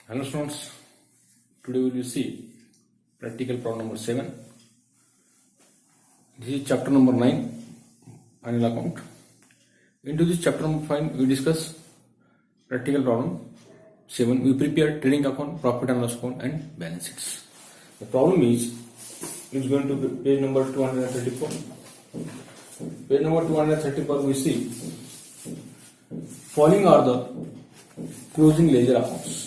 Hello students, today we will see practical problem number 7. This is chapter number 9, annual account. Into this chapter number 5, we discuss practical problem 7. We prepare trading account, profit and loss account and balance sheets. The problem is, it's going to be page number 234. Page number 234 we see, following are the closing ledger accounts.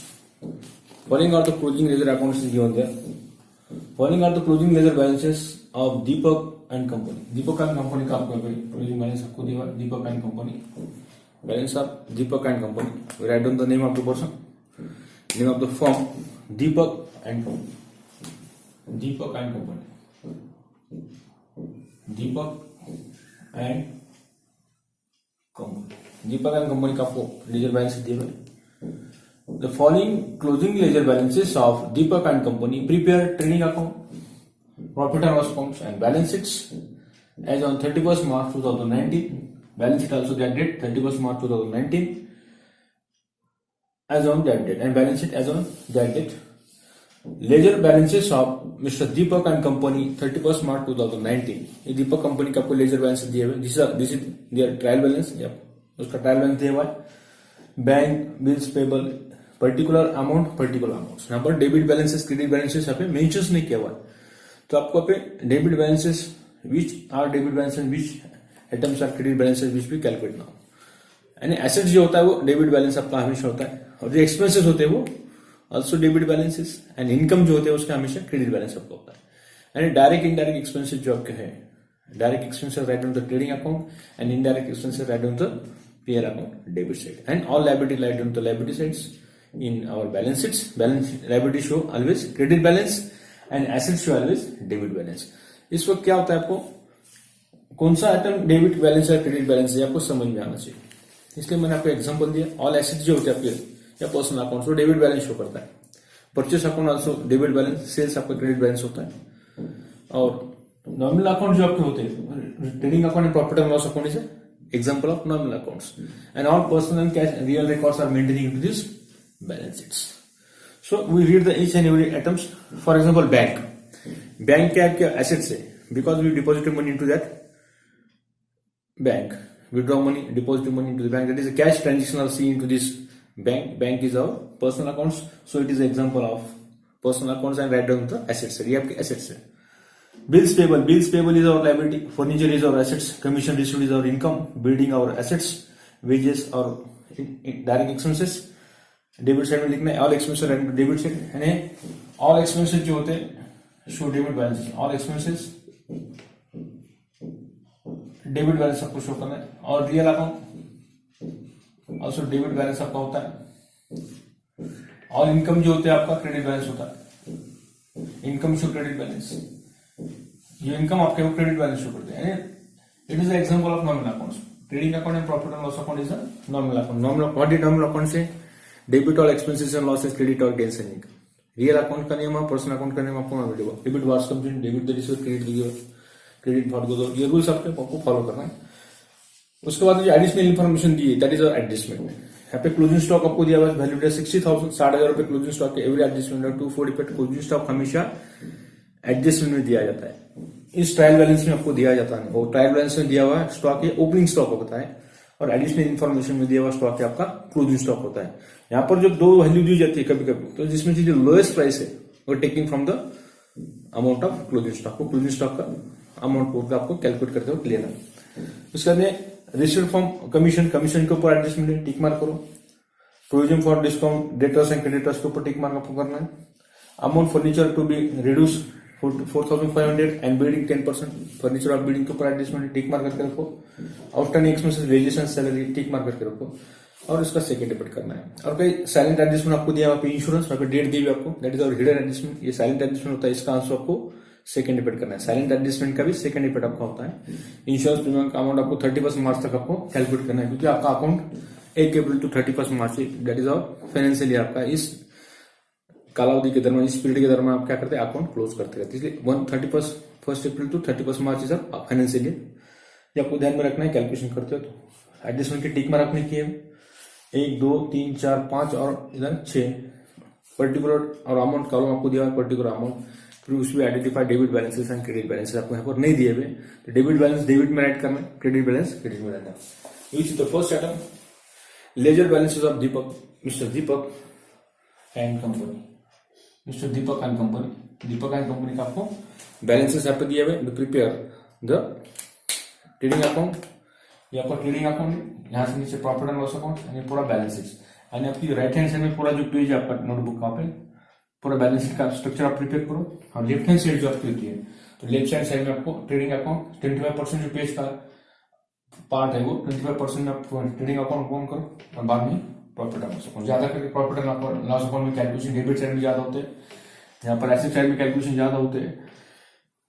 Following are the closing ledger accounts is given there. Following are the closing ledger balances of Deepak and Company. Deepak and Company का आपको closing balance आपको दिया है. Deepak and Company. Balance of Deepak and Company. We write down the name of the person. Name of the firm. Deepak and Company. Deepak and Company. Deepak and Company. Deepak and Company का आपको ledger balance दिया है. The following closing ledger balances of Deepak and Company prepare trading account, profit and loss accounts and balance sheets as on 31st March 2019. Balance sheet also that date 31st March 2019 as on that date and balance sheet as on that date. Ledger balances of Mr. Deepak and Company 31st March 2019. ये Deepak Company का आपको ledger balance दिए हुए. This is their trial balance. उसका trial balance दिया हुआ है. Bank bills payable particular amount यहाँ पर डेबिट बैलेंसेस क्रेडिट बैलेंसेस यहाँ पे मेंशंस नहीं किया हुआ है. तो आपको पे debit balances which are debit balances which items are credit balances which भी कैलकुलेट ना हो. यानी एसेट्स जो होता है वो डेबिट बैलेंस आपका हमेशा होता है और जो एक्सपेंसेस होते हैं वो also debit balances and income जो होते हैं उसका हमेशा क्रेडिट बैलेंस आपका होता है. यानी डायरेक्ट इनडायरेक्ट एक्सपेंसेस जो आपके है, direct expenses write on the trading account and indirect expenses write on the PR account debit side and all liability right on the liability sides. In our balance sheets, balance liability show always credit balance and assets show always debit balance. इस वक्त क्या होता है, आपको कौन सा item debit balance है credit balance है आपको समझ में आना चाहिए. इसलिए मैंने आपको एग्जांपल दिया. ऑल एसेट्स जो होते हैं आपके या पर्सनल अकाउंट वो डेबिट बैलेंस शो करता है. Purchase account also debit balance, sales आपका क्रेडिट बैलेंस होता है. और नॉमिनल अकाउंट जो आपके होते हैं trading account and profit and loss account is example of nominal accounts and all personal and cash real records are maintaining into this balance sheets. So we read the each and every items. For example, bank क्या क्या assets है, because we deposited money into that bank, withdraw money, deposited money into the bank, that is a cash transaction are seen into this bank. Bank is our personal accounts, so it is an example of personal accounts and write down the assets. ये आपके assets है. Bills payable is our liability, furniture is our assets, commission received is our income, building our assets, wages or direct expenses. Debit side में लिखना है all expenses debit side यानी all expenses जो होते हैं show debit balance. All expenses debit balance आपको show करना है. और real account also debit balance आपका होता है. ऑल इनकम जो होते हैं आपका क्रेडिट बैलेंस होता है. इनकम शो क्रेडिट बैलेंस, ये इनकम आपके वो क्रेडिट बैलेंस शो करते हैं. It is example of nominal accounts. Trading account and profit and loss account is a nominal account. Nominal account से डेबिट और एक्सपेंसेस एंड लॉसेस, क्रेडिट और gains and income. Real account का नियम है, personal account का नियम आपको मिलेगा. Debit wars complete, debit the receiver, credit for दो, ये रूल्स आपको फॉलो करना है. उसके बाद जो एडिशनल इन्फॉर्मेशन दी है दैट इज एडजस्टमेंट. यहाँ पे क्लोजिंग स्टॉक आपको दिया हुआ है वैल्यू 60,000 60,000 रुपए क्लोजिंग स्टॉक के एवरी एडजस्टमेंट 240 क्लोजिंग स्टॉक हमेशा एडजस्टमेंट में दिया जाता है. इस ट्रायल बैलेंस में आपको दिया जाता है. वो ट्रायल बैलेंस में दिया हुआ स्टॉक ये ओपनिंग स्टॉक होता है और एडिशनल इन्फॉर्मेशन में दिया हुआ स्टॉक आपका क्लोजिंग स्टॉक होता है. यहाँ पर जो दो वैल्यू दी जाती है कभी कभी, तो जिसमें से जो लोएस्ट प्राइस है वो taking from the amount of closing stock को क्लोजिंग स्टॉक का अमाउंट को आपको कैलकुलेट करते हुए लेना. उसके बाद रजिस्टर्ड फॉर्म कमीशन के ऊपर एडजस्टमेंट टिक मार्क करो. Provision for discount debtors and creditors के ऊपर टिक मार्क आपको करना है. Amount furniture to be reduce 4,500 and building 10% furniture और बिल्डिंग के ऊपर एडजस्टमेंट टिक मार्क करके रखो. Outstanding expenses wages and salary tick mark करके रखो और इसका सेकंड डेबिट करना है. और कई साइलेंट एडजस्टमेंट आपको दिया, वहां पे इंश्योरेंस, वहां पे डेट दी हुई आपको, दैट इज और हिडन एडजस्टमेंट. ये साइलेंट एडजस्टमेंट होता है, इसका आंसर आपको सेकंड डेबिट करना है. साइलेंट एडजस्टमेंट का भी सेकंड डेबिट आपका होता है. इंश्योरेंस प्रीमियम का अमाउंट आपको 31 मार्च तक आपको कैलकुलेट करना है क्योंकि आपका account 1 April to 31 March that is और फाइनेंशियल ईयर आपका इस कालावधि के दरमियान, इस पीरियड के दरमियान आप क्या करते हैं अकाउंट क्लोज करते रहते हैं. इसलिए 1 April to 31 March is financial year. ये आपको ध्यान में रखना है कैलकुलेशन करते हो. तो एडजस्टमेंट के टिक मार्क आपने किए 1 2 3 4 5 और इधर 6 पर्टिकुलर और अमाउंट कॉलम आपको दिया हुआ पर्टिकुलर अमाउंट, फिर उसमें identify debit balances and credit balances आपको यहाँ पर नहीं दिए हुए, तो डेबिट बैलेंस डेबिट में राइट करना है, क्रेडिट बैलेंस क्रेडिट में रहना है। Which is the first item, ledger balances of Deepak, mister Deepak and company, mister Deepak and company, Deepak and company का आपको बैलेंसेस यहाँ पे दिए हुए, प्रिपेयर द ट्रेडिंग अकाउंट, ये आपका ट्रेडिंग अकाउंट, यहाँ से नीचे प्रॉफिट एंड लॉस अकाउंट, यानी पूरा बैलेंसेस, यानी आपकी राइट हैंड साइड में पूरा जो पेज है आपका नोटबुक का पे पूरा बैलेंस शीट का स्ट्रक्चर आप प्रिपेयर करो, और लेफ्ट हैंड साइड जो आपकी होती है, तो लेफ्ट हैंड साइड में आपको ट्रेडिंग अकाउंट 25% जो पेज का पार्ट है वो 25% आप ट्रेडिंग अकाउंट कौन करो, और बाद में प्रॉफिट एंड लॉस अकाउंट, ज्यादा करके प्रॉफिट एंड लॉस अकाउंट में कैलकुलेशन डेबिट साइड में ज्यादा होते हैं, यहाँ पर एसेट साइड में कैलकुलेशन ज्यादा होते हैं,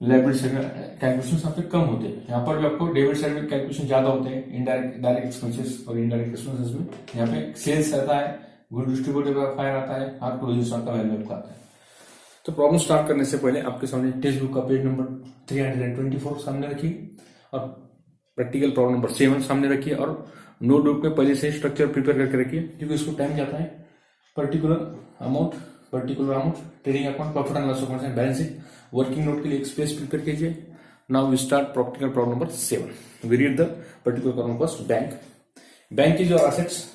लायबिलिटी साइड में कैलकुलेशन आपके कम होते हैं। यहाँ पर भी आपको डेबिट साइड में कैलकुलेशन ज्यादा होते हैं, इनडायरेक्ट डायरेक्ट एक्सपेंसेस और इनडायरेक्ट एक्सपेंसेस में, यहाँ पे सेल्स रहता है, गुड डिस्ट्रीब्यूटेबल फायर आता है, और प्रोड्यूसर का वैल्यू आपका आता है। तो प्रॉब्लम स्टार्ट करने से पहले आपके सामने टेक्स्ट बुक का पेज नंबर 324 सामने रखिए, और प्रैक्टिकल प्रॉब्लम नंबर 7 सामने रखिए, और नोटबुक में पहले से स्ट्रक्चर प्रिपेयर करके रखिए, क्योंकि इसको टाइम जाता है। Particular amount trading account, profit and loss account and balance sheet, working note के लिए एक स्पेस प्रिपेयर कीजिए। Now we start practical problem number 7। We read the particular problem first. Bank is your assets.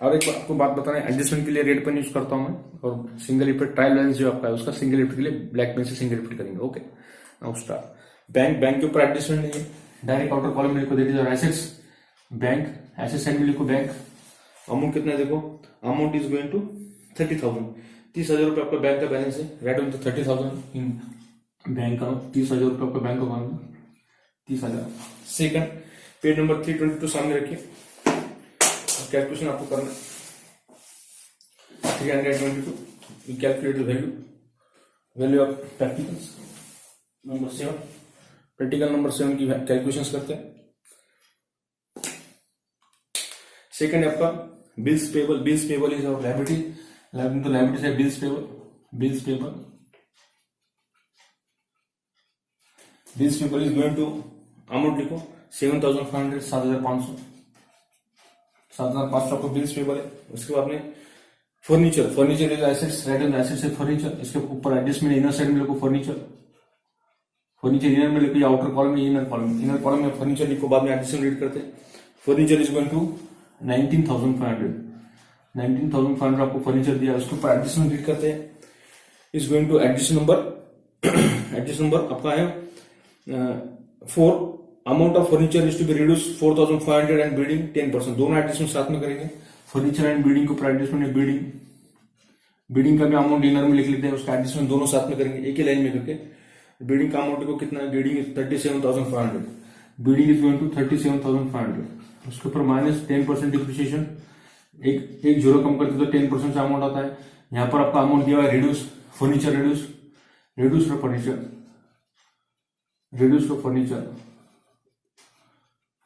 और एक आपको बात बताना है, एडजस्टमेंट के लिए रेड पेन यूज करता हूं मैं, और सिंगल इफेक्ट ट्रायल बैलेंस जो आपका है उसका सिंगल इफेक्ट के लिए ब्लैक पेन से सिंगल इफेक्ट करेंगे। Okay, now start. बैंक के ऊपर एडजस्टमेंट नहीं है, डायरेक्ट आउटर कॉलम में लिखो, that is your assets. Bank asset side में लिखो बैंक। अमाउंट कितना है देखो, अमाउंट इज गोइंग टू 30,000, 30,000 रुपए आपका बैंक का बैलेंस है। Write on the 30,000 in bank account, 30,000 रुपए आपका bank account, 30,000। Second, page number 322 सामने रखिए, कैलकुलेशन आपको करना है। 322 calculate the value of practicals number 7। Practical number 7 की कैलकुलेशंस करते हैं। सेकंड है आपका bills payable. Bills payable is और लायबिलिटी, तो लायबिलिटी से bills payable. Bills payable is going to, amount लिखो 7,500, 7,500, 7,500 आपको बिल्स पेबल है। उसके बाद में furniture is assets, right on the assets है फर्नीचर। इसके ऊपर एडजस्टमेंट इनर साइड में लिखो फर्नीचर इनर में लिखो, आउटर कॉलम में इनर कॉलम में फर्नीचर लिखो, बाद में एडजस्टमेंट रीड करते हैं। फर्नीचर इज गोइंग टू 19,500 आपको फर्नीचर दिया, उसके ऊपर एडजस्टमेंट रीड करते हैं। Is going to adjust number आपका है 4। Amount of furniture is to be reduce 4,500 and building 10%। दोनों एडजस्टमेंट साथ में करेंगे, फर्नीचर एंड बिल्डिंग को एडजस्टमेंट है। बिल्डिंग का भी अमाउंट इनर में लिख लेते हैं, उसका एडजस्टमेंट दोनों साथ में करेंगे एक ही लाइन में करके। बिल्डिंग का अमाउंट को कितना है, building is 37,500, building is going to 37,500। उसके ऊपर माइनस 10% डिप्रिसिएशन, एक जीरो कम करते तो 10% से अमाउंट आता है। यहाँ पर आपका अमाउंट दिया हुआ है रिड्यूस फर्नीचर, रिड्यूस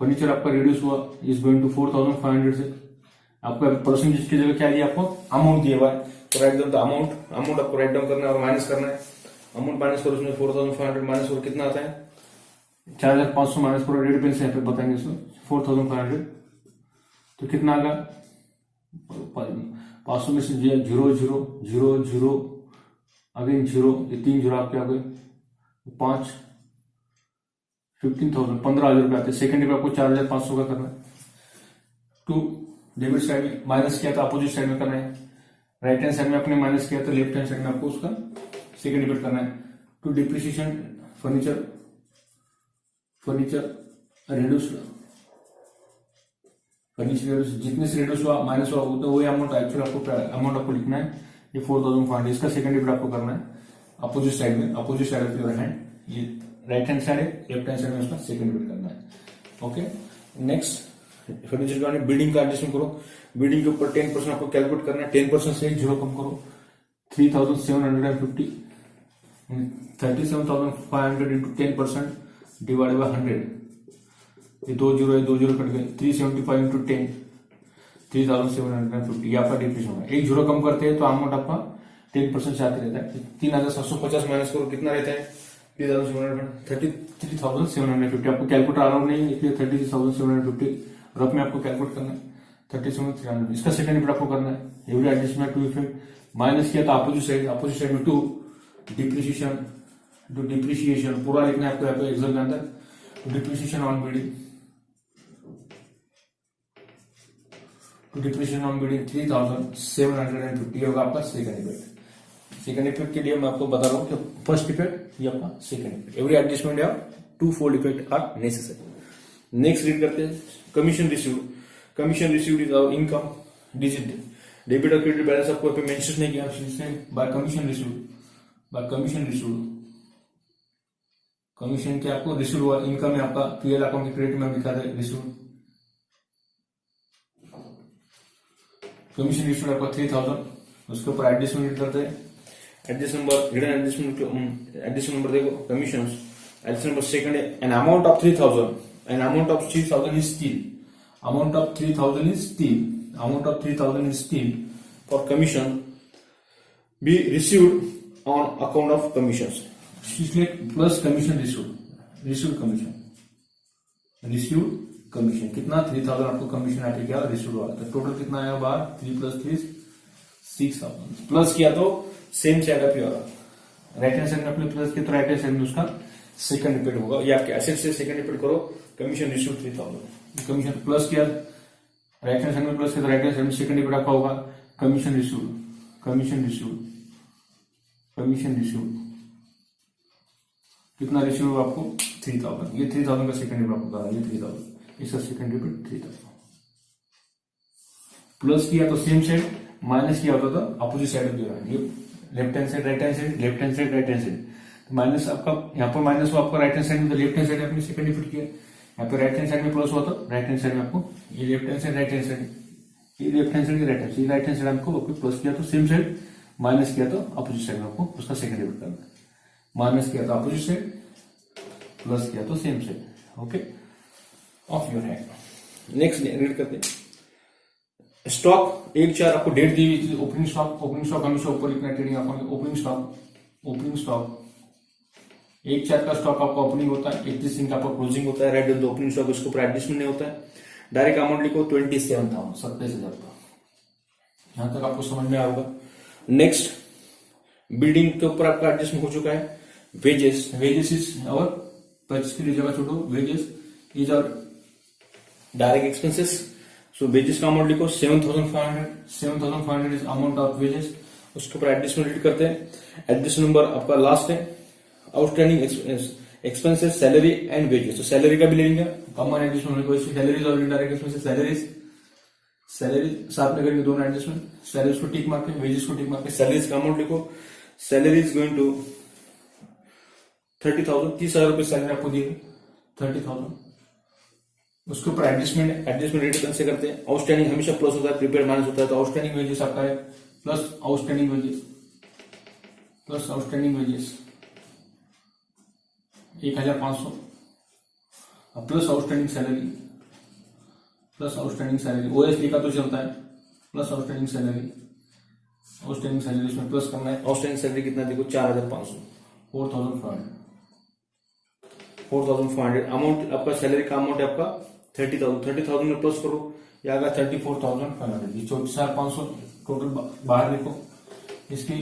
फर्नीचर आपका रिड्यूस हुआ, इज गोइंग टू 4,500 से। आपका परसेंटेज की जगह क्या दिया, आपको अमाउंट दिया हुआ है, तो राइट डाउन द अमाउंट आपको राइट डाउन करना है और माइनस करना है। अमाउंट माइनस करो, उसमें 4,500 माइनस करो, कितना आता है 4,500 माइनस करो, रेड पेन से यहाँ पे बताएंगे इसमें 4,500, तो कितना आएगा 500 में से 0 0 0 अगेन 0, ये 3 जीरो आपके आ गए 5, 15,000, 15,000 रुपए आते हैं। सेकंड में आपको 4,500 का करना है। 2 डेबिट साइड में माइनस किया तो अपोजिट साइड में करना है। राइट हैंड साइड में आपने माइनस किया तो लेफ्ट हैंड साइड में आपको उसका सेकंड डेबिट करना है। 2 डिप्रिसिएशन फर्नीचर रिड्यूस, जितने से रिड्यूस हुआ माइनस हुआ तो वही अमाउंट एक्चुअल आपको लिखना है। ये 4,500, इसका सेकंड डेबिट आपको करना है अपोजिट साइड में, opposite side of your hand. ये राइट हैंड साइड है, लेफ्ट हैंड साइड में उसका सेकंड डेबिट करना है। ओके, नेक्स्ट फर्नीचर का बिल्डिंग का एडजस्टमेंट करो। बिल्डिंग के ऊपर 10% आपको कैलकुलेट करना है। 10% से 0 कम करो, 3,750, 37,500 इंटू 10% डिवाइडेड बाय 100, ये 2 जीरो कट गए। 375 इंटू 10, 3,750, ये आपका डिप्रिसिएशन होगा। 1 जीरो कम करते हैं तो अमाउंट आपका 10% से आते रहता है। 3,750 माइनस करो, कितना रहता है 33,750। आपको कैलकुलेटर अलाउड नहीं है, इसलिए 33,750 रफ में आपको कैलकुलेट करना है। 37,300, इसका सेकंड इफेक्ट आपको करना है। Every adjustment to effect minus किया तो अपोजिट साइड में 2 डिप्रिसिएशन पूरा लिखना है आपको यहाँ पे एग्जाम के अंदर। डिप्रिसिएशन ऑन बिल्डिंग 3,750 होगा आपका सेकंड इफेक्ट। सेकंड इफेक्ट के लिए मैं आपको बता रहा हूँ कि फर्स्ट इफेक्ट ये आपका सेकंड इफेक्ट। एवरी एडजस्टमेंट या 2 fold effect are necessary. Next read करते हैं commission received. Commission received is our income digit debit और क्रेडिट बैलेंस आपको पे मेंशन नहीं किया बाय कमीशन रिसीव्ड कमीशन के आपको रिसीव्ड हुआ इनकम में आपका पीएल अकाउंट के क्रेडिट में दिखा दे रिसीव्ड। कमीशन रिसीव्ड आपका 3,000 उसके ऊपर एडजस्टमेंट करते हैं। Adjustment number hidden adjustment number देखो commission adjustment number second an amount of 3,000 is still amount of 3,000 is still for commission be received on account of commissions। इसलिए plus commission received commission कितना 3,000 आपको commission आके क्या received हुआ तो total कितना आया बाहर 3 + 3 6,000 प्लस किया तो सेम साइड अप होगा। राइट हैंड साइड में अपने प्लस किया तो राइट हैंड साइड में उसका सेकंड रिपीट होगा। ये आपके एसेट से सेकंड रिपीट करो कमीशन रिसीव्ड 3,000 कमीशन प्लस किया राइट हैंड साइड में प्लस किया तो राइट हैंड साइड में सेकंड रिपीट आपका होगा कमीशन रिसीव्ड कितना रिसीव होगा आपको 3,000। ये 3,000 का सेकंड रिपीट आपको ये 3,000 इसका सेकंड रिपीट 3,000 प्लस किया तो सेम साइड माइनस किया होता तो अपोजिट साइड भी होगा। ये left hand side right hand side left hand side right hand side minus आपका यहाँ पर माइनस हुआ आपका राइट हैंड साइड में तो लेफ्ट हैंड साइड आपने सेकंड रिपीट किया। यहाँ पे राइट हैंड साइड में प्लस हुआ तो राइट हैंड साइड में आपको ये left hand side right hand side ये left hand side right hand side right hand side आपको प्लस किया तो सेम साइड माइनस किया तो अपोजिट साइड में आपको उसका सेकंड रिपीट करना है। माइनस किया तो अपोजिट साइड प्लस किया तो same side okay of your hand. Next read करते हैं स्टॉक 1/4 आपको डेट दी हुई थी। ओपनिंग स्टॉक हमेशा ऊपर लिखना है ट्रेडिंग अकाउंट। ओपनिंग स्टॉक 1/4 का स्टॉक आपका ओपनिंग होता है 31 का आपका क्लोजिंग होता है। राइट ओपनिंग स्टॉक इसके ऊपर एडजस्टमेंट नहीं होता है। डायरेक्ट अमाउंट लिखो 27,000 का। यहां तक आपको समझ में आएगा। नेक्स्ट बिल्डिंग के ऊपर आपका एडजस्टमेंट हो चुका है। वेजेस इज और परचेस की जगह छोड़ो वेजेस इज और डायरेक्ट एक्सपेंसेस। सो वेजेस का अमाउंट लिखो 7,500 इज अमाउंट ऑफ वेजेस। उसके ऊपर एडजस्टमेंट करते हैं। एडजस्टमेंट नंबर आपका लास्ट है। Outstanding expenses salary and wages तो सैलरी का भी ले लेंगे कॉमन एडजस्टमेंट कोई सैलरीज और इनडायरेक्ट एक्सपेंसेस सैलरी साथ में करेंगे दोनों एडजस्टमेंट। सैलरीज को टिक मार के वेजेस को टिक मार के सैलरीज का अमाउंट लिखो। सैलरी इज गोइंग टू 30,000 30,000 रुपए सैलरी आपको दी 30,000। उसके ऊपर एडजस्टमेंट रेट कैसे करते हैं। आउटस्टैंडिंग हमेशा प्लस होता है प्रीपेड माइनस होता है तो आउटस्टैंडिंग वेजेस आपका है plus outstanding wages 1,500 plus outstanding salary OS लिखा तो चलता है प्लस आउटस्टैंडिंग सैलरी इसमें प्लस करना है। आउटस्टैंडिंग सैलरी कितना देखो 4,500 4,500 अमाउंट आपका सैलरी का अमाउंट है आपका 30,000 में प्लस करो ये आएगा 34,500। ये 4,500 टोटल बाहर लिखो इसकी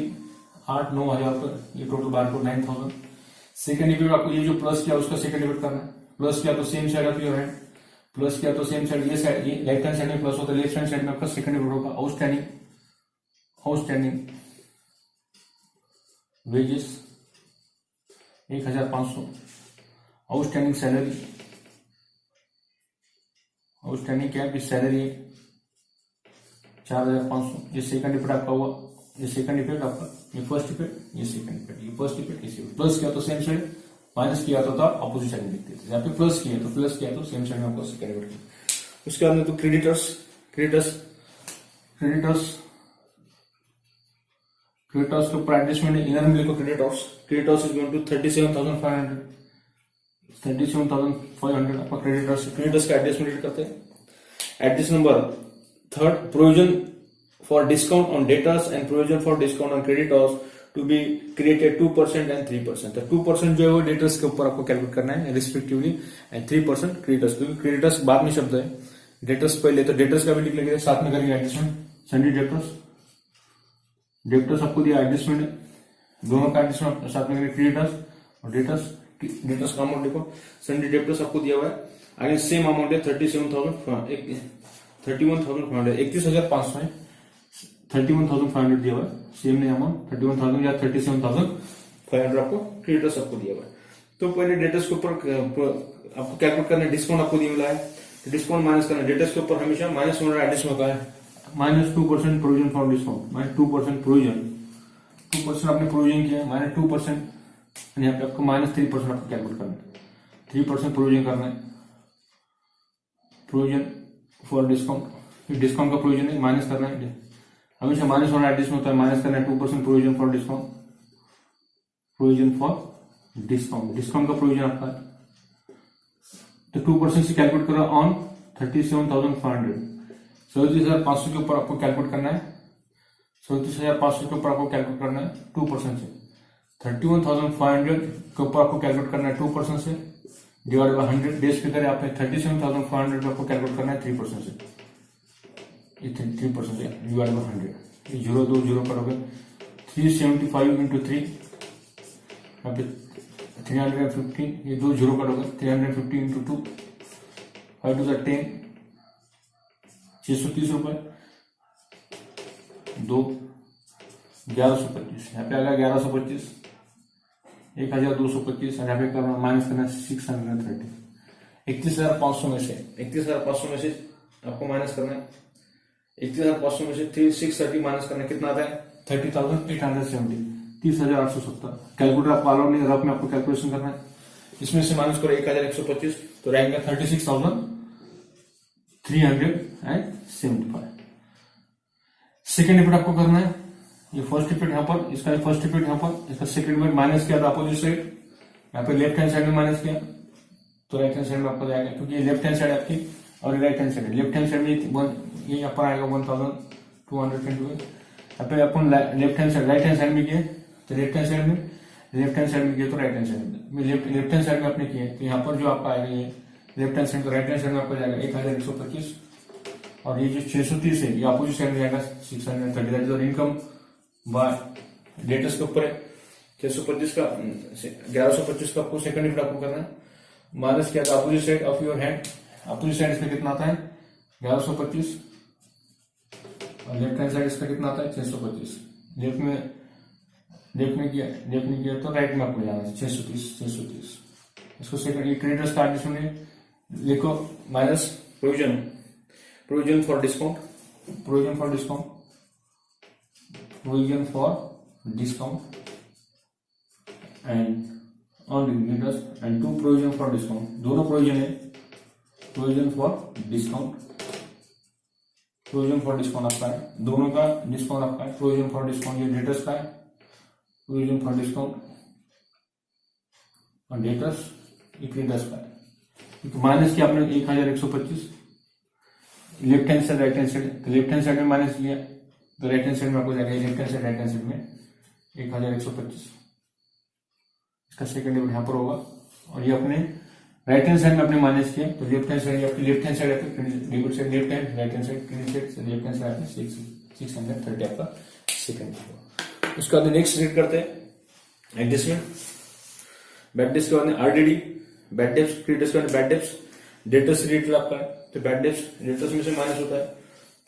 8-9,000 पर ये टोटल बाहर को 9,000। सेकंड इफेक्ट आपको ये जो प्लस किया उसका सेकंड इफेक्ट करना है। प्लस किया तो same side of your hand plus किया तो सेम साइड ये साइड ये लेफ्ट हैंड साइड में प्लस होता है लेफ्ट हैंड साइड में आपका सेकंड इफेक्ट होगा। आउटस्टैंडिंग वेजेस 1,500 आउटस्टैंडिंग क्या है सैलरी है 4,500। ये सेकंड इफेक्ट आपका हुआ ये सेकंड इफेक्ट आपका ये फर्स्ट इफेक्ट ये सेकंड इफेक्ट ये फर्स्ट इफेक्ट इसी प्लस किया तो सेम साइड माइनस किया तो था अपोजिट साइड में लिखते थे। यहाँ पे प्लस किया तो सेम साइड में आपको सेकंड इफेक्ट। उसके बाद में तो क्रेडिटर्स के ऊपर एडजस्टमेंट इनर में लिखो क्रेडिटर्स इज गोइंग टू 37,500 आपका क्रेडिटर्स का एडजस्टमेंट करते हैं। Adjust number third provision for discount on debtors and provision for discount on creditors to be created 2% and 3%। तो 2% जो है वो डेटर्स के ऊपर आपको कैलकुलेट करना है रिस्पेक्टिवली एंड 3% क्रेडिटर्स क्योंकि क्रेडिटर्स बाद में शब्द है डेटर्स पहले तो डेटर्स का भी लिख लेंगे साथ में करेंगे एडजस्टमेंट। सन्डी डेप्टर्स आपको दिया एडजस्टमेंट, दोनों का एडजस्टमेंट साथ में क्रेडिटर्स और डेटर्स का अमाउंट देखो, सन्डी डेप्टर्स आपको दिया हुआ है, आगे सेम अमाउंट है 31,500, 31,500 है, 31,500 दिया हुआ है, सेम नहीं अमाउंट 31,000 या 37,500 आपको क्रेडिटर्स आपको दिया हुआ है। तो पहले डेटर्स के ऊपर आपको कैलकुलेट करना है, डिस्काउंट आपको दिया मिला है, डिस्काउंट माइनस करना है, डेटर्स के ऊपर हमेशा माइनस होना एडजस्ट होता है, -2% प्रोविजन फॉर डिस्काउंट, -2% प्रोविजन, 2% आपने प्रोविजन किया है, -2%, यहाँ पे आपको -3% आपको कैलकुलेट करना है, 3% प्रोविजन करना है, प्रोविजन फॉर डिस्काउंट, डिस्काउंट का प्रोविजन है माइनस करना है, हमेशा माइनस होना एडजस्ट होता है, माइनस करना है 2% provision for discount, provision for discount, discount का प्रोविजन आपका है, तो 2% से कैलकुलेट करो ऑन 37,500, 37,500 के ऊपर आपको कैलकुलेट करना है, 37,500 के ऊपर आपको कैलकुलेट करना है 2% से, 31,500 के ऊपर आपको कैलकुलेट करना है 2% से, डिवाइड बाय 100 डेज पे करें आपने 37,500 पे आपको कैलकुलेट करना है 3% से, 3% से डिवाइड बाय 100, 0 2 0 करोगे 375 इंटू 3, यहाँ पे 315, ये 2 0 करोगे 350 इंटू 2, 5 टू 10, 630 रुपए, 2 1125, यहाँ पे आ गया 1125, 1225, और यहाँ पे करना माइनस करना 630, 31,500 में से, 31,500 में से आपको माइनस करना है, 31,500 में से 630 माइनस करना कितना आता है 30,870, 30,870, कैलकुलेटर आपको अलाउ नहीं, रफ में आपको कैलकुलेशन करना है, इसमें से माइनस करो 1,125, तो रहेगा 36,375। सेकेंड इफेक्ट आपको करना है, ये फर्स्ट इफेक्ट यहाँ पर, इसका फर्स्ट इफेक्ट यहाँ पर, इसका सेकंड इफेक्ट माइनस किया था अपोजिट साइड, यहाँ पे लेफ्ट हैंड साइड में माइनस किया तो राइट हैंड साइड में आपको जाएगा, क्योंकि ये लेफ्ट हैंड साइड आपकी और right hand side, left hand side में ये यहाँ पर आएगा 1,228, यहाँ पे अपन left hand side right hand side में किए तो लेफ्ट हैंड साइड में किए तो राइट हैंड साइड में, लेफ्ट हैंड साइड में आपने किए तो यहाँ पर जो आपका आएगा ये लेफ्ट हैंड साइड तो राइट हैंड साइड में आपको जाएगा 1,125, और ये जो 630 है ये अपोजिट साइड में जाएगा 630, और इनकम बाय डेटर्स के ऊपर है 625 का 1125 का आपको सेकंड इफेक्ट आपको करना है, माइनस किया था opposite side of your hand, opposite side इसका कितना आता है 1125, और लेफ्ट हैंड साइड इसका कितना आता है 625, लेफ्ट में किया तो राइट में आपको जाना है 630, इसको सेकंड, ये क्रेडिटर्स का एडजस्टमेंट लिखो, minus provision for discount and on creditors and 2 provision for discount, दोनों प्रोविजन है, प्रोविजन फॉर डिस्काउंट आपका है, दोनों का डिस्काउंट आपका है, प्रोविजन फॉर डिस्काउंट ये डेटर्स का है, प्रोविजन फॉर डिस्काउंट और डेटर्स ये क्रेडिटर्स का है, तो माइनस किया आपने 1,125, left hand side right hand side, तो लेफ्ट हैंड साइड में माइनस किया तो राइट हैंड साइड में आपको जाएगा left hand side right hand side में 1,125, इसका सेकंड इफेक्ट यहाँ पर होगा, और ये अपने राइट हैंड साइड में आपने माइनस किया तो लेफ्ट हैंड साइड आपकी left hand side debit side left hand, right hand side credit side, left hand side आपने 630 आपका सेकंड होगा। उसके बाद नेक्स्ट रीड करते हैं एडजस्टमेंट, बैड डेट्स के बाद आरडीडी, बैड डेट्स क्रेडिटर्स के बाद बैड डेट्स, डेटर्स रिलेटेड आपका है तो बैड डेट्स डेटर्स में से माइनस होता है,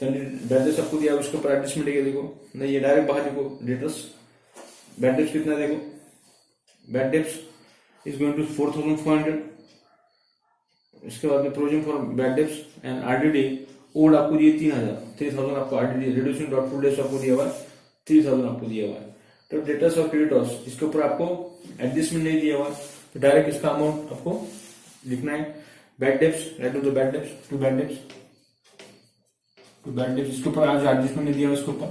तो बैड डेट्स आपको दिया उसके ऊपर एडजस्टमेंट है, देखो नहीं ये डायरेक्ट बाहर देखो डेटर्स, बैड डेट्स कितना देखो, bad debts is going to 4,400, इसके बाद में provision for bad debts and RDD old आपको दिए 3,000 आपको RDD reducing dot to days आपको दिया हुआ है 3,000 आपको दिया हुआ है, तो डेटर्स और क्रेडिटर्स इसके ऊपर आपको एडजस्टमेंट नहीं दिया हुआ तो डायरेक्ट इसका अमाउंट आपको लिखना है, bad debts write to the bad debts to bad debts इसके ऊपर आज एडजस्टमेंट नहीं दिया इसके ऊपर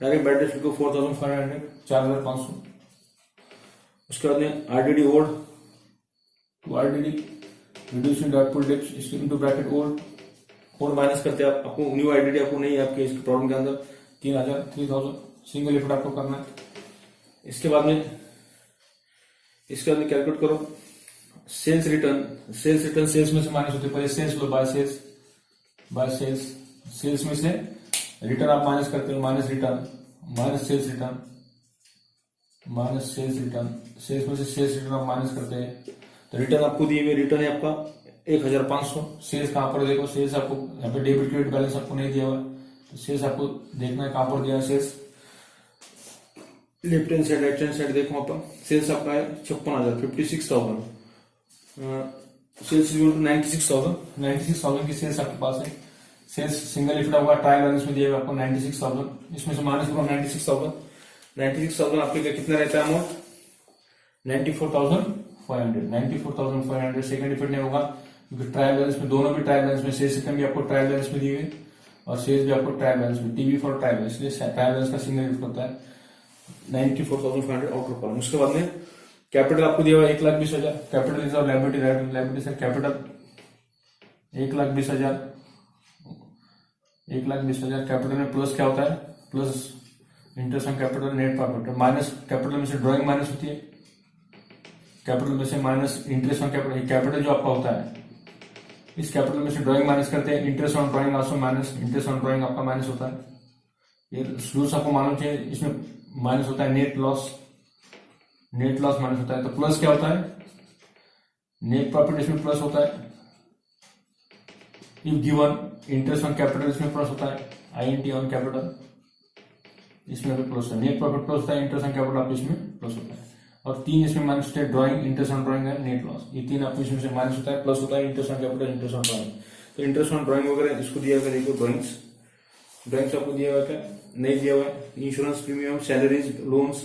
डायरेक्ट बैड डेट्स लिखो 4,500 4,500, उसके बाद में RDD old to RDD reducing dot to debts इसके इनटू ब्रैकेट ओल्ड माइनस करते हैं आपको न्यू आईडीडी आपको नहीं है आपके इसके प्रॉब्लम के अंदर 3,000 सिंगल इफेक्ट आपको करना है, इसके बाद में कैलकुलेट करो सेल्स रिटर्न सेल्स में से माइनस होते पहले सेल्स लो बाय सेल्स में से रिटर्न आप माइनस करते हो minus return minus sales return, minus sales return, sales में से सेल्स रिटर्न आप माइनस करते हैं तो रिटर्न आपको दिए हुए रिटर्न है आपका 1500। सेल्स कहां पर देखो, सेल्स आपको यहाँ पे डेबिट क्रेडिट बैलेंस आपको नहीं दिया हुआ, तो सेल्स आपको देखना है कहां पर दिया है sales. Left hand side right hand side देखो वहां पर सेल्स आपका है 56,000, 56,000। सेल्स इक्वल टू 96,000 की सेल्स आपके पास है। सेल्स सिंगल लिफ्ट होगा, ट्रायल बैलेंस में दिया हुआ आपको 96,000, इसमें से माइनस करो 96,000 आपके कितना रहता है अमाउंट 94,500। सेकंड इफेक्ट नहीं होगा क्योंकि ट्रायल बैलेंस में, दोनों भी ट्रायल बैलेंस में, सेल्स रिटर्न भी आपको ट्रायल बैलेंस में दिए हुए और सेल्स भी आपको ट्रायल बैलेंस में, टीवी फॉर ट्रायल बैलेंस, इसलिए ट्रायल बैलेंस का सिंगल लिफ्ट होता है 94,500 आउटर कॉलम। उसके बाद में कैपिटल आपको दिया हुआ 1,20,000, कैपिटल इज और लायबिलिटी से कैपिटल 1,20,000, 1,20,000। कैपिटल में प्लस क्या होता है, plus interest on capital, net profit, minus capital में से ड्राइंग माइनस होती है, कैपिटल में से minus interest on capital. Capital जो आपका होता है इस कैपिटल में से ड्राइंग माइनस करते हैं, interest on drawing also minus, interest on drawing आपका माइनस होता है। ये रूल्स आपको मालूम चाहिए, इसमें माइनस होता है net loss, net loss minus होता है। तो प्लस क्या होता है, नेट प्रॉफिट इसमें प्लस होता है। If given interest on capital इसमें प्लस होता है, INT ऑन कैपिटल इसमें भी प्लस है, नेट प्रॉफिट प्लस होता है, इंटरेस्ट ऑन कैपिटल आप इसमें प्लस होता है। और 3 इसमें माइनस होता है, ड्राइंग, इंटरेस्ट ऑन ड्राइंग है, नेट लॉस, ये 3 आपको इसमें से माइनस होता है, प्लस होता है interest on capital, interest on drawing. तो इंटरेस्ट ऑन ड्राइंग वगैरह इसको दिया गया, देखो ड्राइंग्स आपको दिया हुआ क्या नहीं दिया हुआ है। इंश्योरेंस प्रीमियम, सैलरीज, लोन्स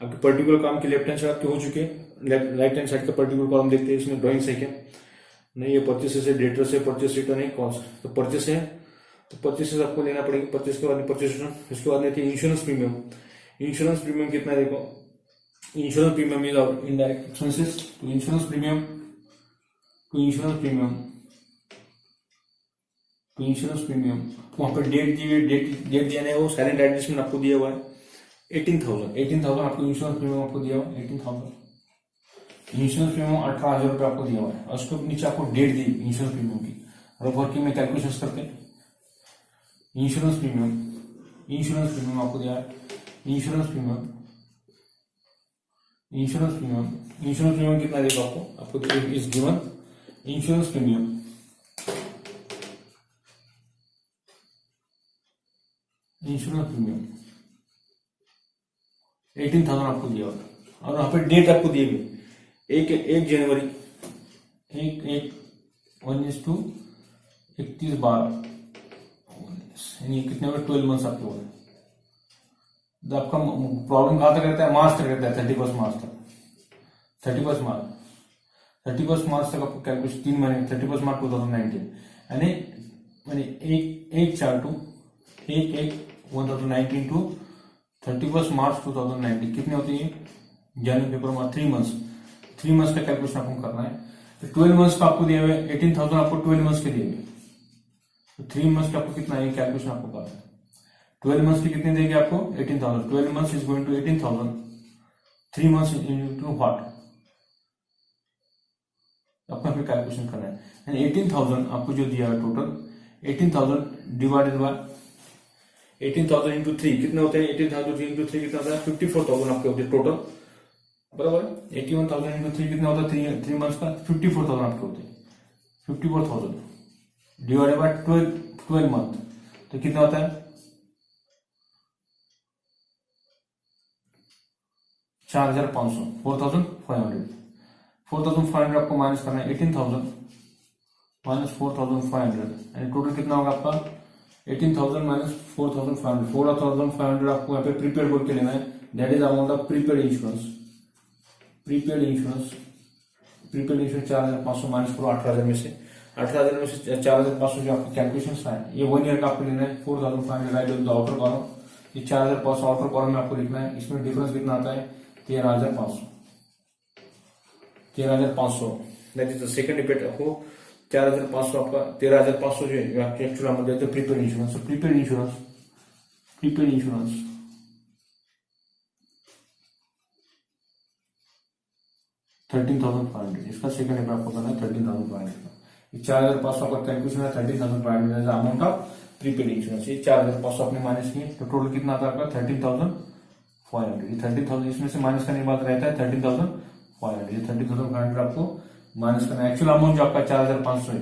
आपके पर्टिकुलर काम के लेफ्ट हैंड साइड आपके हो चुके हैं, राइट हैंड साइड का पर्टिकुलर कॉलम देखते हैं, इसमें ड्राइंग्स है क्या नहीं, ये परचेसेस है, डेटर्स है, परचेस रिटर्न है, कॉस्ट। तो परचेस है तो परचेसेस आपको लेना पड़ेगी, परचेस के बाद परचेस रिटर्न। उसके बाद लेती है इंश्योरेंस प्रीमियम। इंश्योरेंस प्रीमियम कितना है देखो, insurance premium is our indirect expenses to insurance premium, to insurance premium, to insurance premium. वहां पर डेट दी हुई, डेट दिया है वो साइलेंट एडजस्टमेंट आपको दिया हुआ है 18,000 आपको इंश्योरेंस प्रीमियम आपको दिया हुआ है 18,000। इंश्योरेंस प्रीमियम 18,000 रुपये आपको दिया हुआ है और उसके नीचे आपको डेट दी इंश्योरेंस प्रीमियम की। और वर्किंग में कैलकुलेशन करते हैं, इंश्योरेंस प्रीमियम आपको दिया है, इंश्योरेंस प्रीमियम कितना देगा आपको इज गिवन इंश्योरेंस प्रीमियम 18,000 आपको दिया हुआ और वहां पर डेट आपको दिए गए 1 जनवरी 1/31/12 यानी कितने में 12 मंथ्स आपके हुए। तो आपका प्रॉब्लम कहां तक रहता है, मार्च तक रहता है, 31 मार्च तक, 31 मार्च तक आपको कैलकुलेशन 3 महीने, 31 मार्च 2019 यानी 1/1/2019 टू 31 मार्च 2019 कितने होती है, जनवरी पेपर मार्च, 3 मंथ्स का कैलकुलेशन आपको करना है। तो 12 मंथ्स का आपको दिए हुए 18,000 आपको 12 मंथ्स के दिए हुए, तो 3 मंथ्स का आपको कितना है कैलकुलेशन आपको करना है। 12 मंथ्स के कितने देंगे आपको 18,000, 12 months is going to 18,000, 3 months into what अपना फिर कैलकुलेशन करना है। यानी 18,000 आपको जो दिया है टोटल 18,000 डिवाइडेड बाय 18,000 इंटू 3 कितने होते हैं, 18,000 इंटू 3 कितना होता है 54,000 आपके होते हैं टोटल, बराबर। 81,000 इंटू 3 कितना होता है 3 मंथ्स का 54,000 आपके होते हैं, 54,000 डिवाइडेड बाय 12 मंथ तो कितना होता है 4,500, 4,500 आपको माइनस करना है 18,000 माइनस 4,500 यानी टोटल कितना होगा आपका 18,000 माइनस 4,500, 4,500 आपको यहाँ पे प्रीपेड बोल के लेना है, that is amount of prepaid insurance 4,500 minus करो 18,000 में से 4,500 जो आपका कैलकुलेशन है ये 1 ईयर का आपको लेना है 4,500 राइट द आउटर कॉलम, ये 4,500 आउटर कॉलम में आपको लिखना है, इसमें डिफरेंस कितना आता है 13,500 that is the second effect आपको 4,500 आपका 13,500 जो एक्चुअल अमाउंट देते हैं प्रीपेड इंश्योरेंस। प्रीपेड इंश्योरेंस 13,500 इसका सेकंड इफेक्ट आपको करना है 13,500 का, 4,500 आपका कैलकुलेशन है 13,500 अमाउंट ऑफ प्रीपेड इंश्योरेंस, ये 4,500 आपने माइनस किए तो टोटल कितना आता है आपका 13,500। 13,000 इसमें से माइनस करने के बाद रहता है 13,500। ये 13,500 आपको माइनस करना है। एक्चुअल अमाउंट जो आपका 4,500 है,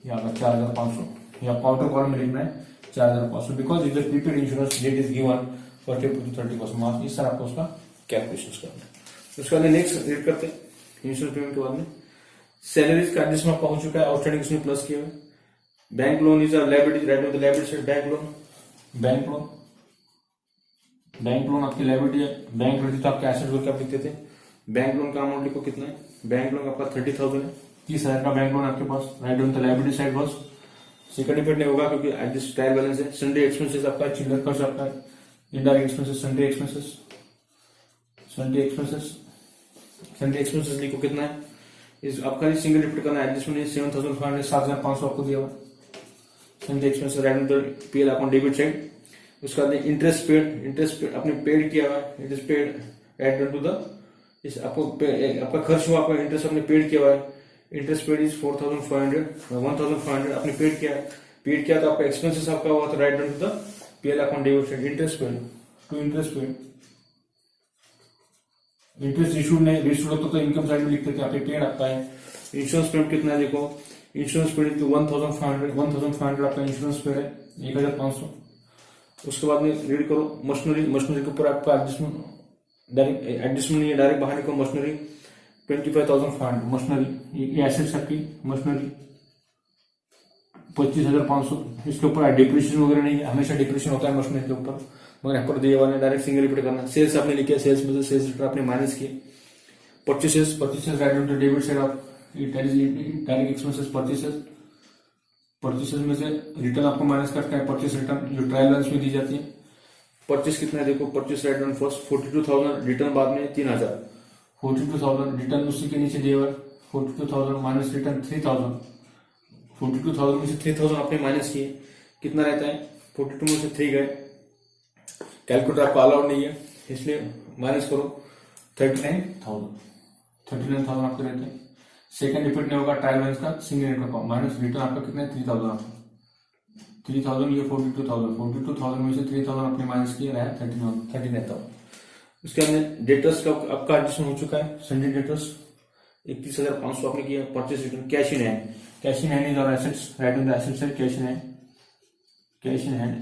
ये आपका 4,500, ये आपको आउटर कॉलम में लिखना है 4,500 because is the prepaid insurance date is given for 30% March. इस तरह आपको उसका कैलकुलेशन करना है। उसके बाद नेक्स्ट रीड करते हैं इंश्योरेंस पेमेंट के बाद में सैलरीज का एडजस्टमेंट आपका हो चुका है, आउटस्टैंडिंग उसमें प्लस किया हुआ। Bank loan is a liability, right on the liability side bank loan, bank loan, bank loan आपकी लायबिलिटी है। बैंक रहती तो आपके एसेट बोल के आप लिखते थे। बैंक लोन का अमाउंट लिखो कितना है, बैंक लोन आपका 30,000 है, 30,000 का बैंक लोन आपके पास, right on the liability side बस। सेकंड इफेक्ट नहीं होगा क्योंकि एडजस्ट ट्रायल बैलेंस है। संडे एक्सपेंसेस आपका चिल्लर खर्च आपका है, indirect expenses, sundry expenses, sundry expenses, sundry expenses लिखो कितना है, इस आपका सिंगल रिपीट करना है। एडजस्टमेंट 7,500, 7,500 आपको दिया हुआ sundry expenses, write on the PL account debit side. उसके बाद इंटरेस्ट पेड, इंटरेस्ट आपने पेड किया हुआ है, interest paid write on to the, इस आपको आपका खर्च हुआ, आपका इंटरेस्ट आपने पेड किया हुआ है, इंटरेस्ट पेड इज 4,500, 1,500 आपने पेड किया है, पेड किया तो आपका एक्सपेंसेस आपका हुआ तो write down to the PL account debit side. Interest paid to interest paid, interest issued नहीं, रिशूड होता तो इनकम साइड में लिखते थे, आपके पेड आपका है। इंश्योरेंस पेड कितना है देखो, इंश्योरेंस पेड 1,500, 1,500 आपका इंश्योरेंस पेड है, 1,500। उसके बाद में रीड करो मशीनरी, मशीनरी के ऊपर आपका एडजस्टमेंट, डायरेक्ट एडजस्टमेंट नहीं है, डायरेक्ट बाहर निकलो मशीनरी 25,500, मशीनरी ये एसेट्स आपकी मशीनरी 25,500। इसके ऊपर डिप्रिशिएशन वगैरह नहीं है, हमेशा डिप्रिशिएशन होता है मशीनरी के ऊपर, मगर यहाँ पर दिए वाले डायरेक्ट सिंगल रिपीट करना। सेल्स आपने लिखे, सेल्स में से सेल्स रिटर्न आपने माइनस किए। Purchases, purchases write on to debit side of direct expenses, purchases, purchases में से रिटर्न आपको माइनस करना है, परचेस रिटर्न जो ट्रायल बैलेंस में दी जाती है। परचेस कितना है देखो, purchase write on first 42,000, return बाद में 3,000, 42,000 रिटर्न उसी के नीचे दिए हुआ 42,000 माइनस रिटर्न 3,000, 42,000 में से 3,000 आपने माइनस किए, कितना रहता है 42 में से 3 गए, कैलकुलेटर आपको अलाउड नहीं है इसलिए माइनस करो 39,000 आपके रहते हैं। सेकंड इफेक्ट नहीं होगा ट्रायल बैलेंस का, सिंगल रेट का माइनस रिटर्न आपका कितना है 3,000 आपका, 3,000 ये 42,000, 42,000 में से 3,000 आपने माइनस किया रहा है 39,000। उसके अंदर डेटर्स का आपका एडजस्टमेंट हो चुका है, संडे डेटर्स 31,500 आपने किया। Purchase return cash in hand, cash in hand is और assets, right on the assets है cash in hand, cash in hand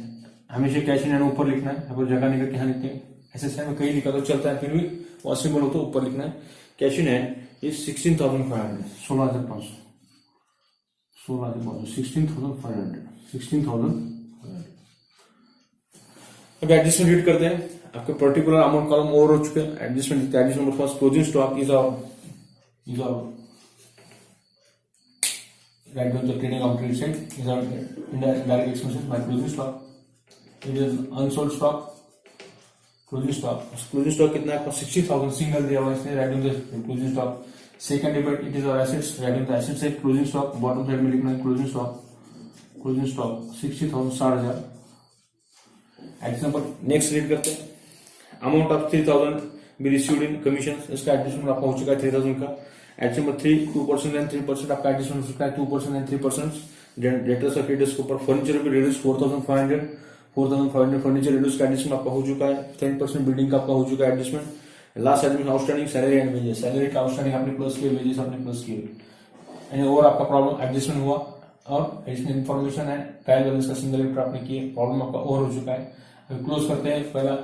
हमेशा कैश इन हैंड ऊपर लिखना है, अगर जगह निकल के यहाँ लिखते हैं, एसेट्स में कहीं लिखा तो चलता है, फिर भी पॉसिबल हो तो ऊपर लिखना है। Cash in hand is 16,500, 16,500, 16,500, 16,500, 16,500। अब एडजस्टमेंट रीड करते हैं, आपके पर्टिकुलर अमाउंट कॉलम ओवर हो चुके हैं। Adjustment number first closing stock is of right on the trading outlet side is our direct expenses by closing stock. It is unsold stock, closing stock. Closing stock कितना है आपका 60,000 single दिया हुआ है इसने, right on the closing stock. Second debit it is our assets, right on the assets side closing stock, bottom side में लिखना है closing stock, closing stock 60,000 60,000। Example next read करते हैं, amount of 3,000 be received in commission, इसका adjustment आपका हो चुका है 3,000 का। एडजस्ट नंबर 3 2% एंड 3% आपका एडजस्टमेंट हो चुका है 2% एंड 3%। डेटर्स ऑफ क्रेडिटर्स के ऊपर फर्नीचर भी रिड्यूस 4,500 फर्नीचर रिड्यूस का एडजस्टमेंट आपका हो चुका है, 10% बिल्डिंग का आपका हो चुका है adjustment. Last adjustment outstanding salary and wages, salary का आउटस्टैंडिंग आपने प्लस किए, वेजेस आपने प्लस किए, और आपका प्रॉब्लम एडजस्टमेंट हुआ और एडिशनल इन्फॉर्मेशन है, ट्रायल बैलेंस का सिंगल एंट्री आपने किए, प्रॉब्लम आपका ओवर हो चुका है। अभी क्लोज करते हैं, पहला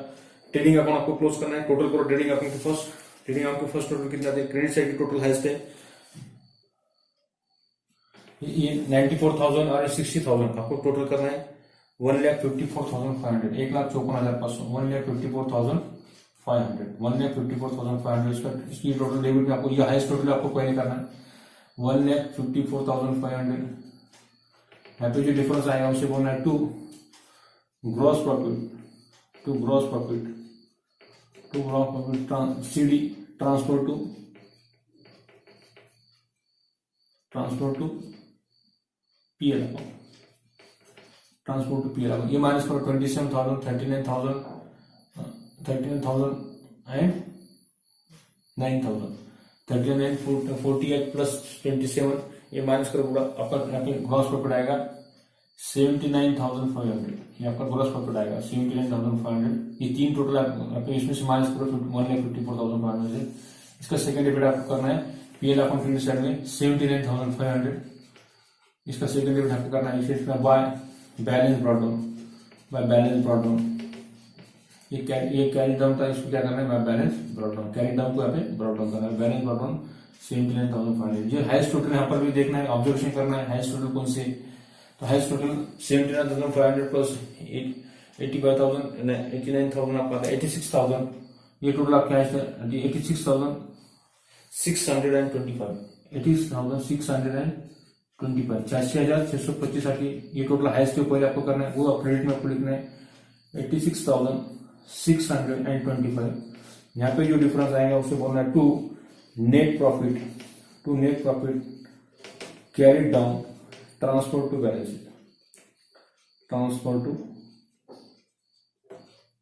ट्रेडिंग अकाउंट आपको क्लोज करना है। टोटल करो ट्रेडिंग अकाउंट के फर्स्ट, ट्रेडिंग अकाउंट के फर्स्ट टोटल कितना थे, क्रेडिट साइड के टोटल हाईएस्ट है ये 94,000 और 60,000 आपको टोटल करना है 1,54,500, 1,54,500, 1,54,500, 1,54,500 इसकी टोटल डेबिट में आपको ये हाईएस्ट टोटल आपको कोई नहीं करना है 1,54,500। यहाँ पे जो डिफरेंस आएगा उसे बोलना है to gross profit, to gross profit, to gross profit CD transfer to PL account, transfer to PL account. ये माइनस करो 27,000, 39,000 एंड 9,000, 39 48 प्लस 27, ये माइनस करो पूरा आपका ग्रॉस प्रॉफिट आएगा 79,500, ये आपका ग्रॉस प्रॉफिट आएगा 79,500। ये तीन टोटल आप इसमें से माइनस करो 1,54,500 से। इसका सेकंड डेबिट आपको करना है पीएल अकाउंट फिर साइड में 79,500, इसका सेकंड डेबिट आपको करना है इसमें बाय बैलेंस ब्रॉट डाउन, ये कैरी डाउन था, इसको क्या करना है by balance brought down, carry down को यहाँ पे ब्रॉट डाउन करना है, बैलेंस ब्रॉट डाउन 79,500। जो हाईएस्ट टोटल यहाँ पर भी देखना है, ऑब्जर्वेशन करना है हाईएस्ट टोटल कौन से, तो हाईएस्ट टोटल 79,500 प्लस 89,000 आपका 86,000, ये टोटल आपके हाईएस्ट 86,625, 86,625 आके ये टोटल हाईएस्ट के पहले आपको करना है, वो क्रेडिट में आपको लिखना है 86,625। यहाँ पे जो डिफरेंस आएगा उससे बोलना है to net profit carried down transfer to balance sheet, transfer to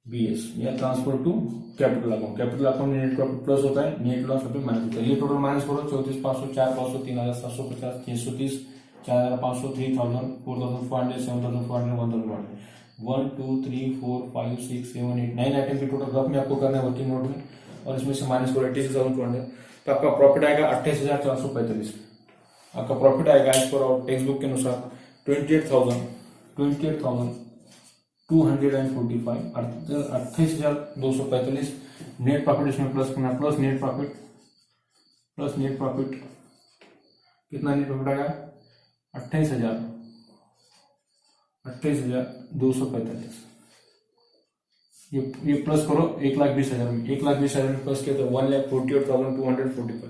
BS या ट्रांसफर टू कैपिटल अकाउंट में नेट प्रॉफिट प्लस होता है, नेट लॉस पे माइनस होता है। ये टोटल माइनस करो 34,500, 4,500, 3,750, 630, 4,500, 3,000, 4,400, 7,400, 1,100, 1 2 3 4 5 6 7 8 9 आइटम की टोटल रफ में आपको करना है वर्किंग नोट में, और इसमें से माइनस करो 86,200, तो आपका प्रॉफिट आएगा 28,445। आपका प्रॉफिट आएगा एज पर टेक्स्ट बुक के अनुसार 28,245, 28,245। नेट प्रॉफिट इसमें प्लस करना, प्लस नेट प्रॉफिट कितना नेट प्रॉफिट आएगा 28,245। ये प्लस करो 1,20,000 में, 1,20,000 में प्लस किया तो 1,48,245,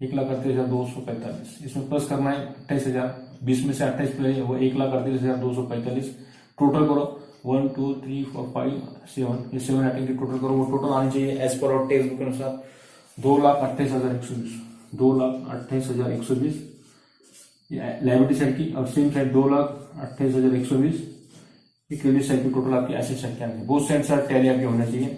1,38,245, इसमें प्लस करना है 28,000, 20 में से 28 प्लस वो 1,38,245। टोटल करो 1 2 3 4 5 7, ये 7 आइटम की टोटल करो, वो टोटल आनी चाहिए as per hour text book के अनुसार 2,28,120, 2,28,120 लायबिलिटी साइड की, और सेम साइड 2,28,120 ये क्रेडिट साइड की टोटल आपकी एसेट साइड क्या है। बोथ साइड्स आर टैली आपके होना चाहिए।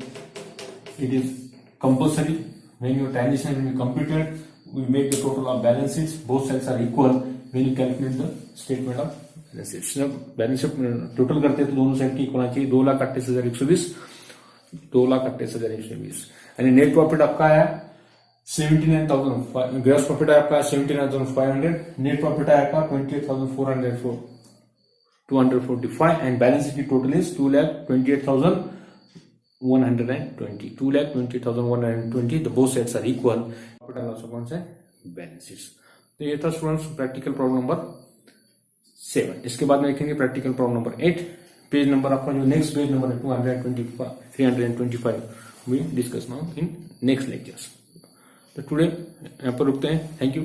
It is compulsory when your transition will be computed, we make the total of balance sheets, both sides are equal when you calculate the statement of balance sheets। जब balance sheet total करते हैं तो दोनों side की equal होना चाहिए, 2,28,120, 2,28,120। यानी net profit आपका आया 79,000, ग्रॉस प्रॉफिट है आपका 79,500, नेट प्रॉफिट है आपका 28,245 एंड बैलेंस शीट की total is 2,28,120, 2,28,120। The both sides are equal. Profit and loss account है बैलेंस शीट। तो ये था स्टूडेंट्स प्रैक्टिकल प्रॉब्लम नंबर 7। इसके बाद में देखेंगे practical problem number 8। Page number आपका जो नेक्स्ट पेज नंबर है 325 we discuss now in next lectures. तो टुडे यहाँ पर रुकते हैं। Thank you.